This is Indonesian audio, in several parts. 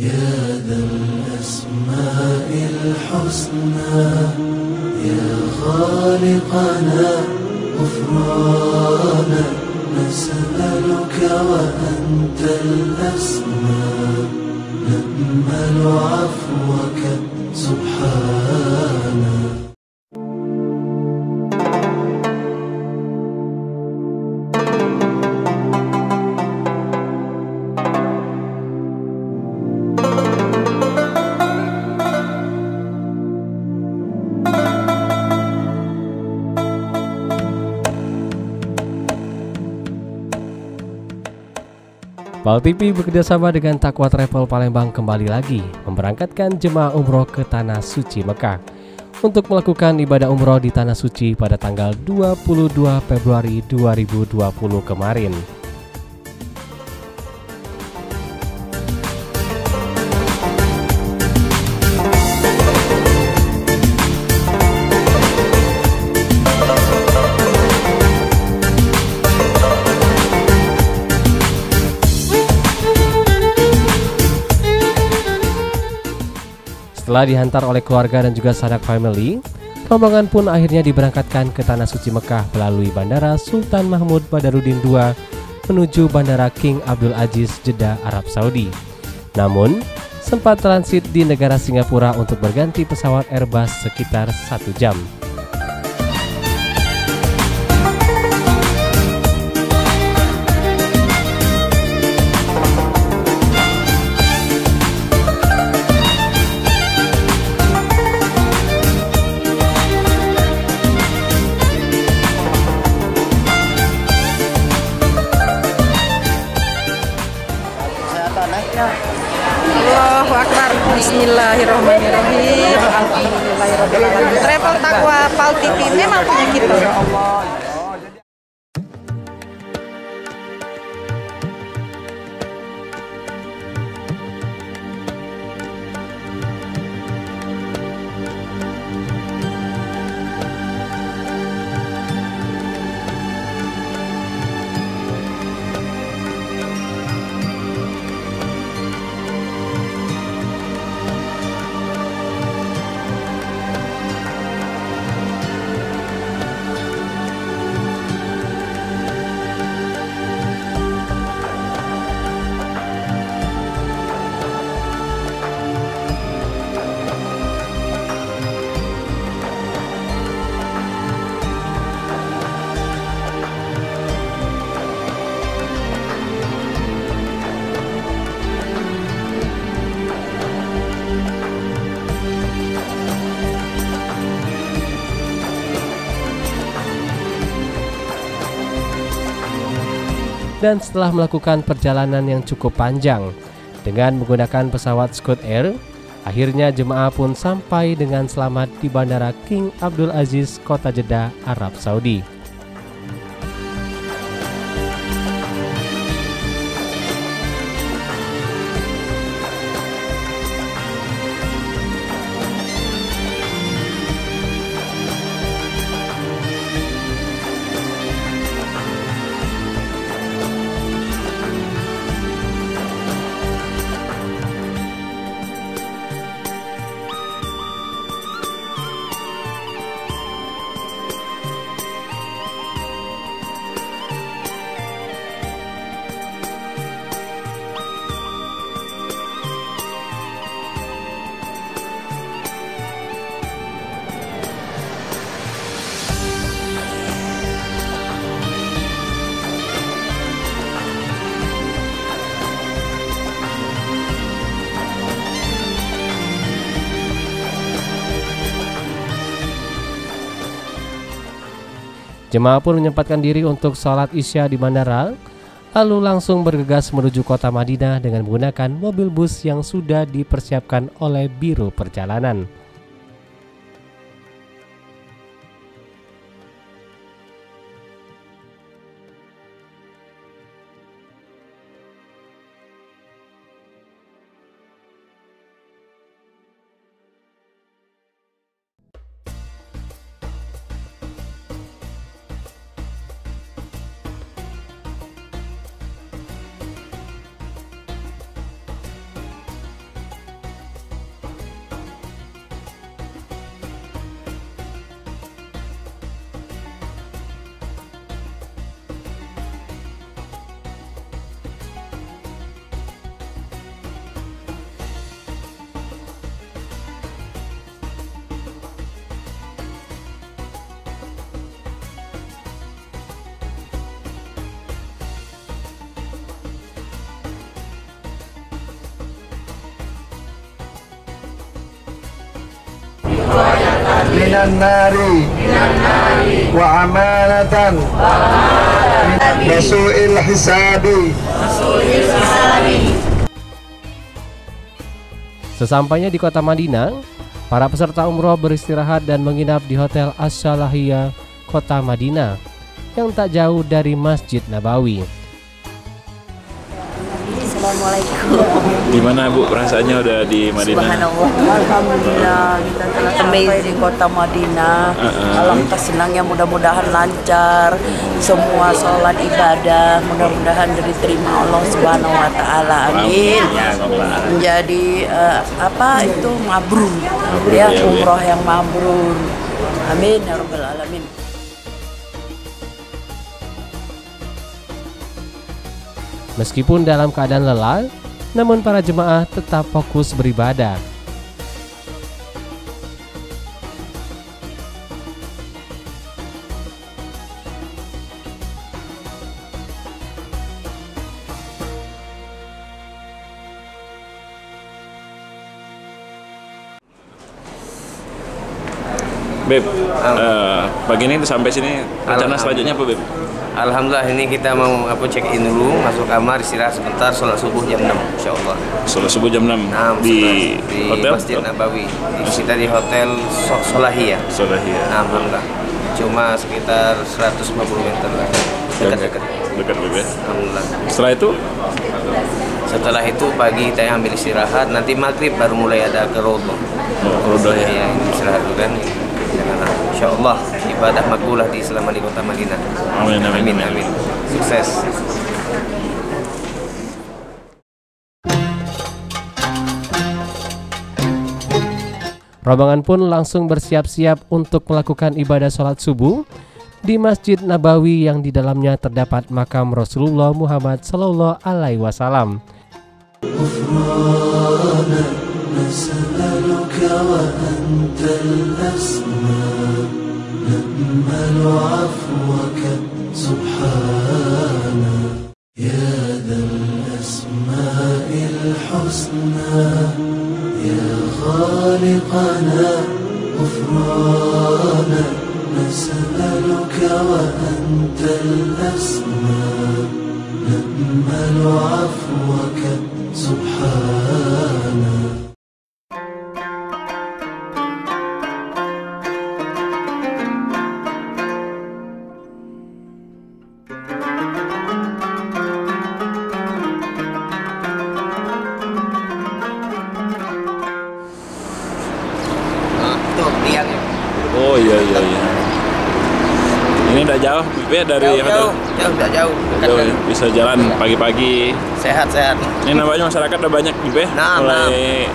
يا ذا الأسماء الحسنى يا خالقنا غفرانا نسألك وأنت الأسمى نأمل عفوك سبحانا. PAL TV bekerjasama dengan Taqwa Travel Palembang kembali lagi memberangkatkan jemaah umroh ke Tanah Suci Mekah untuk melakukan ibadah umroh di Tanah Suci pada tanggal 22 Februari 2020 kemarin. Setelah dihantar oleh keluarga dan juga sanak family, rombongan pun akhirnya diberangkatkan ke Tanah Suci Mekah melalui Bandara Sultan Mahmud Badarudin II menuju Bandara King Abdul Aziz Jeddah, Arab Saudi. Namun, sempat transit di negara Singapura untuk berganti pesawat Airbus sekitar 1 jam. Allahu Akbar. Bismillahirrahmanirrahim. Alhamdulillahirrahmanirrahim. Travel Taqwa PAL TV memang punya kita. Ya Allah. Dan setelah melakukan perjalanan yang cukup panjang dengan menggunakan pesawat Scoot Air, akhirnya jemaah pun sampai dengan selamat di Bandara King Abdul Aziz, Kota Jeddah, Arab Saudi. Jemaah pun menyempatkan diri untuk sholat Isya di bandara, lalu langsung bergegas menuju kota Madinah dengan menggunakan mobil bus yang sudah dipersiapkan oleh Biro Perjalanan. minan nari wa amanatan min su'il hisabi. Sesampainya di kota Madinah, para peserta umroh beristirahat dan menginap di Hotel As-Salahiyah, kota Madinah, yang tak jauh dari Masjid Nabawi. Assalamualaikum. Gimana Bu perasaannya udah di Madinah? Subhanallah. Alhamdulillah kita telah sampai di kota Madinah. Alangkah senangnya, mudah-mudahan lancar semua sholat ibadah, mudah-mudahan diterima Allah Subhanahu wa taala. Amin. Menjadi mabrur. Ya, umroh yang mabrur. Amin ya rabbal alamin. Meskipun dalam keadaan lelah, namun para jemaah tetap fokus beribadah. Beb, pagi ini sampai sini rencana selanjutnya apa Beb? Alhamdulillah, ini kita mau check in dulu, masuk kamar, istirahat sebentar, sholat subuh jam 6 insyaallah. Sholat subuh jam 6 di hotel? Masjid Nabawi. Kita di Hotel Salahiyah. Alhamdulillah. Cuma sekitar 150 meter lah. Dekat-dekat Beb ya? Alhamdulillah. Setelah itu pagi kita ambil istirahat, nanti maghrib baru mulai ada ke Rodoh. Rodoh ya? Iya, istirahat dulu kan. Insyaallah ibadah makbulah selama di kota Madinah. Amin. Sukses. Rombongan pun langsung bersiap-siap untuk melakukan ibadah sholat subuh di Masjid Nabawi yang di dalamnya terdapat makam Rasulullah Muhammad Sallallahu Alaihi Wasallam. نسألك وأنت الأسمى نأمل عفوك سبحانا يا ذا الأسماء الحسنى يا خالقنا غفرانا نسألك وأنت الأسمى نأمل عفوك سبحانا. Oh iya. Ini udah jauh ya dari hotel? Jauh. Ya. Bisa jalan pagi-pagi. Sehat. Ini namanya masyarakat udah banyak juga ya?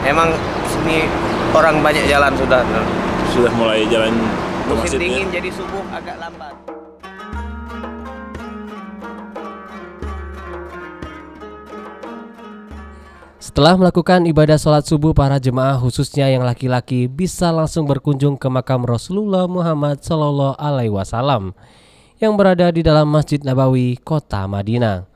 Emang sini orang banyak jalan sudah mulai jalan ke musim masjid dingin ya? jadi subuh agak lambat. Setelah melakukan ibadah sholat subuh, para jemaah khususnya yang laki-laki bisa langsung berkunjung ke makam Rasulullah Muhammad Sallallahu Alaihi Wasallam yang berada di dalam Masjid Nabawi, kota Madinah.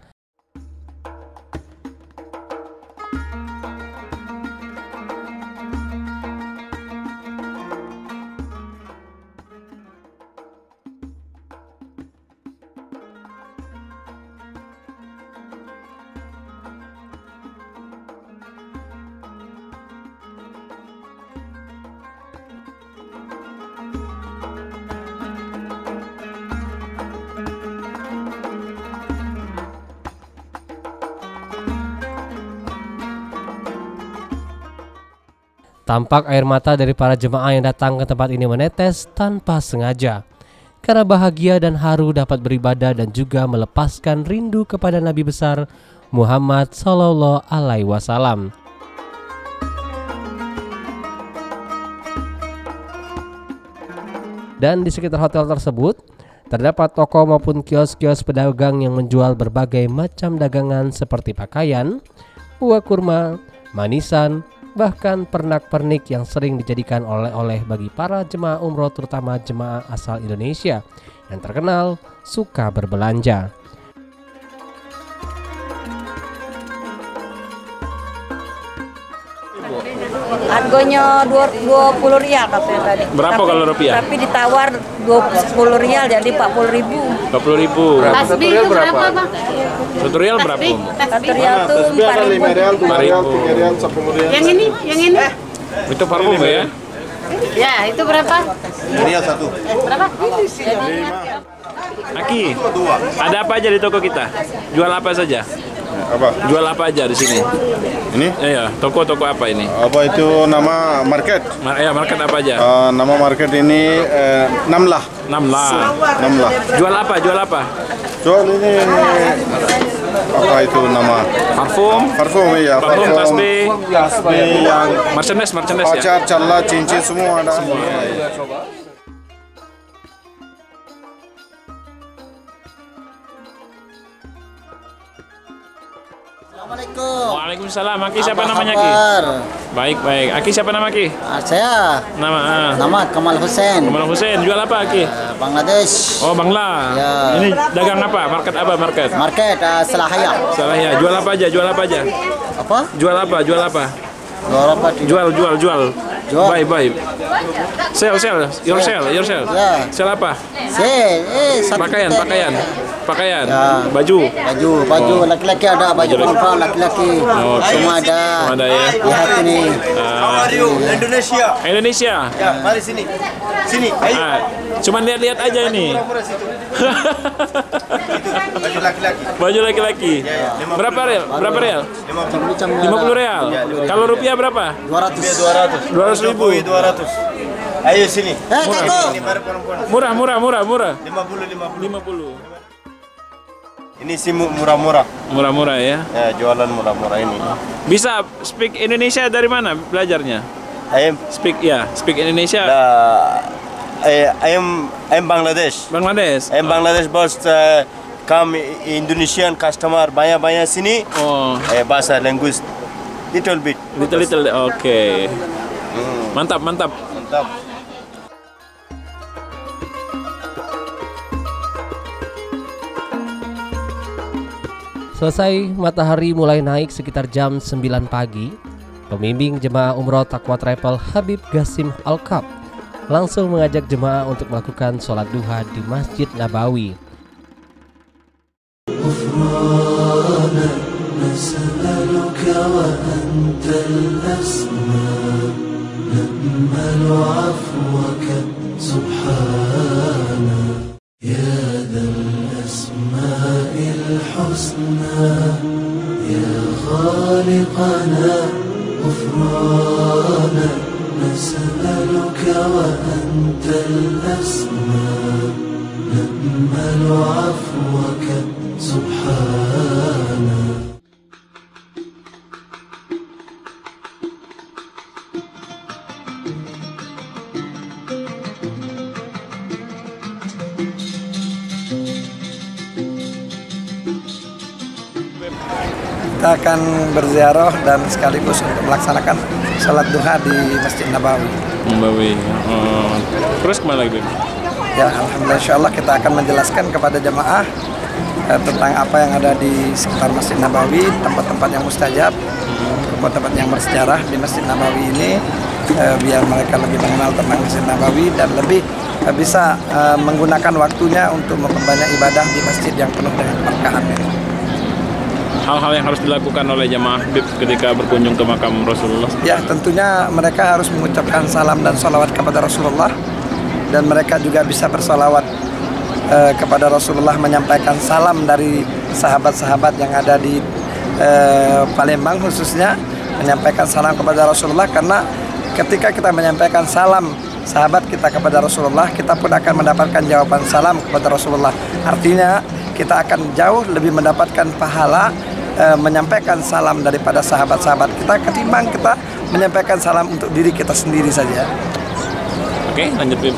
Tampak air mata dari para jemaah yang datang ke tempat ini menetes tanpa sengaja, karena bahagia dan haru dapat beribadah dan juga melepaskan rindu kepada Nabi besar Muhammad Sallallahu Alaihi Wasallam. Dan di sekitar hotel tersebut terdapat toko maupun kios-kios pedagang yang menjual berbagai macam dagangan seperti pakaian, buah kurma, manisan, bahkan pernak-pernik yang sering dijadikan oleh-oleh bagi para jemaah umroh, terutama jemaah asal Indonesia yang terkenal suka berbelanja. Bu? Harganya 20 rial katanya tadi. Berapa kalau rupiah? Tapi ditawar 10 rial jadi 40.000. 40.000. Tasbih itu berapa, Bang? 1 rial berapa, Bu? 1 rial tuh 4.000. 4.000. Yang ini? Itu parfum ya? Ya, itu berapa? Rial 1. Berapa? Aki, ada apa aja di toko kita? Jual apa saja? Apa? Jual apa aja di sini? Ini? Iya, toko-toko apa ini? Apa itu nama market? Market apa aja? Nama market ini Namlah. 6 lah. Namlah. Jual apa? Jual apa? Jual ini apa itu nama? Parfum. Parfum ya. Parfum, tasbih. Tasbih yang Merchandise ya. pacar, cala, cincin semua ada. Assalamualaikum. Waalaikumsalam. Aki siapa Apa namanya Ki? kabar? Baik. Aki siapa nama Ki? Saya nama Kamal Hussein. Kamal Hussein. Jual apa Ki? Bangladesh. Oh, Bangla. Ya. Ini dagang apa? Market apa? Market. Market Selahaya. Salah ya. Jual apa aja? Jual apa aja? Apa? Jual apa? Jual apa? Berapa? Jual. Jual. Buy. Sell. Yourself. Ya. Sell apa? Satu Pakaian. Ya. Baju. Baju laki-laki ada, baju perempuan laki-laki. Semua ada. Semua ada ya. Lihat ini. Indonesia. Ya, mari sini. Sini. Cuman lihat-lihat aja ini. Baju laki-laki. Baju laki-laki. Berapa real? 50 real. Kalau rupiah berapa? 200. 200.000. 200. Ayo sini. Keko. Murah. 50. Ini sih murah-murah. Murah ya. Ya, jualan murah-murah ini. Bisa speak Indonesia dari mana belajarnya? Speak Indonesia. I am Bangladesh. I am Bangladesh but come Indonesian customer banyak sini. Oh. Bahasa language little bit. Little. Oke. Mantap. Selesai matahari mulai naik sekitar jam 9 pagi, pembimbing jemaah umroh Taqwa Travel Habib Qasim Al-Kab langsung mengajak jemaah untuk melakukan sholat duha di Masjid Nabawi. الحسنى يا خالقنا غفرانا نسألك وأنت الأسمى نأمل عفوك سبحانا. Kita akan berziarah dan sekaligus untuk melaksanakan salat duha di Masjid Nabawi. Terus kemana lagi? Ya, alhamdulillah insyaallah kita akan menjelaskan kepada jemaah tentang apa yang ada di sekitar Masjid Nabawi, tempat-tempat yang mustajab, tempat-tempat yang bersejarah di Masjid Nabawi ini, biar mereka lebih mengenal tentang Masjid Nabawi dan lebih bisa menggunakan waktunya untuk memperbanyak ibadah di masjid yang penuh dengan keberkahan ini. Hal-hal yang harus dilakukan oleh jemaah Habib ketika berkunjung ke makam Rasulullah? Ya, tentunya mereka harus mengucapkan salam dan salawat kepada Rasulullah, dan mereka juga bisa bersalawat kepada Rasulullah, menyampaikan salam dari sahabat-sahabat yang ada di Palembang khususnya, menyampaikan salam kepada Rasulullah, karena ketika kita menyampaikan salam sahabat kita kepada Rasulullah, kita pun akan mendapatkan jawaban salam kepada Rasulullah. Artinya kita akan jauh lebih mendapatkan pahala menyampaikan salam daripada sahabat-sahabat kita ketimbang kita menyampaikan salam untuk diri kita sendiri saja. Oke, lanjut Bib.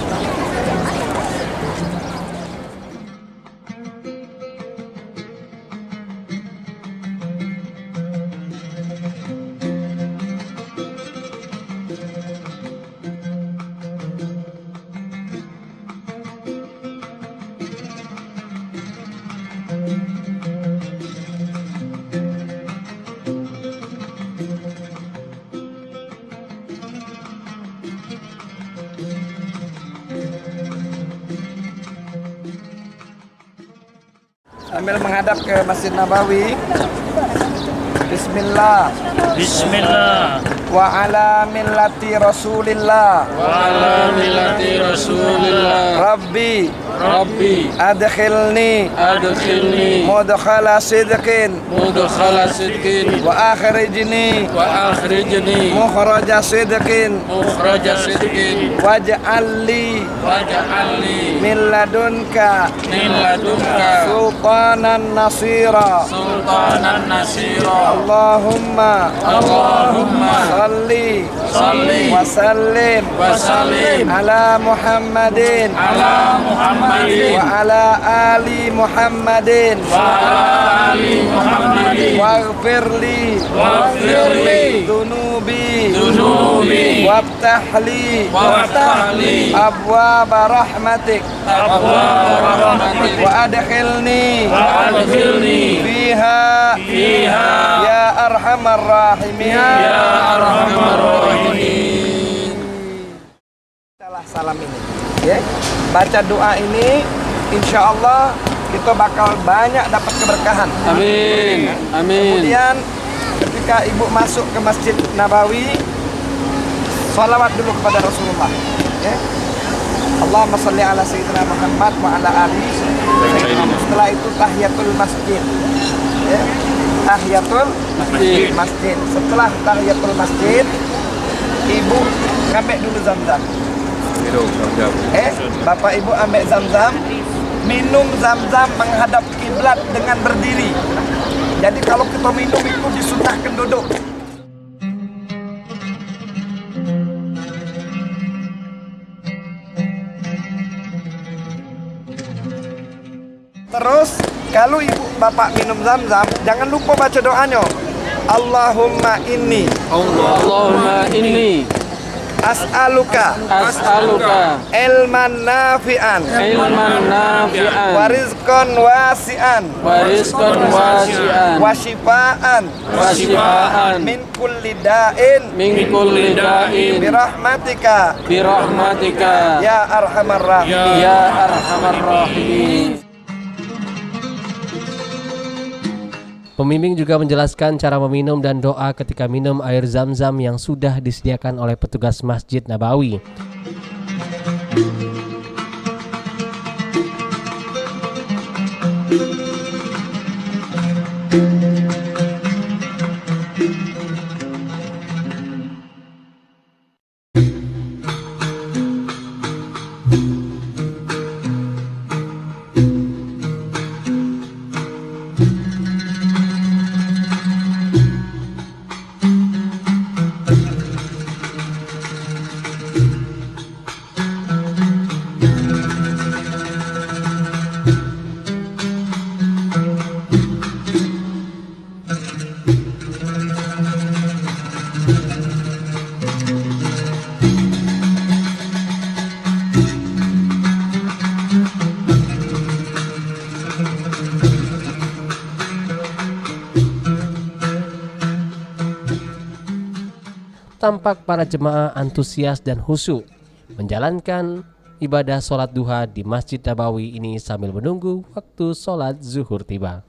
sambil menghadap ke Masjid Nabawi. Bismillah. Bismillah. Wa ala millati Rasulillah. Wa ala millati Rasulillah. Rabbi. Rabbi. Adkhilni. Adkhilni. Mudkhala sidqin. Mudkhala sidqin. Wa akhrijni. Wa akhrijni. Mukhraja sidqin. Mukhraja sidqin. Waj'al li. Waj'al li. Min ladunka. Min ladunka. Sultanan nasira. Sultanan nasira. Allahumma. Allahumma. Salli. Salli. Wa sallim. Wa sallim. Ala Muhammadin. Ala Muhammadin. Wa ala ali Muhammadin. Wa ala ali Muhammadin. Waghfir li. Waghfir li. Dunubi. Dunubi. Waftah li. Waftah li. Abwaba rahmatik. Abwaba rahmatik. Wa adkhilni. Wa adkhilni. Fiha. Fiha. Ya arhamar rahimin. Ya arhamar rahimin. Salam ini, ya. Baca doa ini, insya Allah kita bakal banyak dapat keberkahan. Amin. Amin. Kemudian ketika ibu masuk ke Masjid Nabawi, salawat dulu kepada Rasulullah. Ya. Allahumma salli ala Sayyidina Muhammad wa ala ali. Setelah itu tahiyatul masjid. Ya. Tahiyatul masjid. Setelah tahiyatul masjid, ibu ngambil dulu zam-zam. Bapak Ibu ambil zam-zam, minum zam-zam menghadap kiblat dengan berdiri. Jadi kalau kita minum itu disunahkan duduk. Terus kalau ibu bapak minum zam-zam, jangan lupa baca doanya. Allahumma inni. Allahumma inni. As'aluka. As'aluka. Ilman nafi'an. Ilman nafi'an. Wa rizqan wasi'an. Wa rizqan wasi'an. Wa shifaan. Wa shifaan. Min kulli da'in. Min kulli da'in. Birahmatika. Birahmatika. Ya arhamar rahimin. Ya arhamar rahimin. Pembimbing juga menjelaskan cara meminum dan doa ketika minum air zam-zam yang sudah disediakan oleh petugas Masjid Nabawi. Tampak para jemaah antusias dan khusyuk menjalankan ibadah sholat duha di Masjid Nabawi ini sambil menunggu waktu sholat zuhur tiba.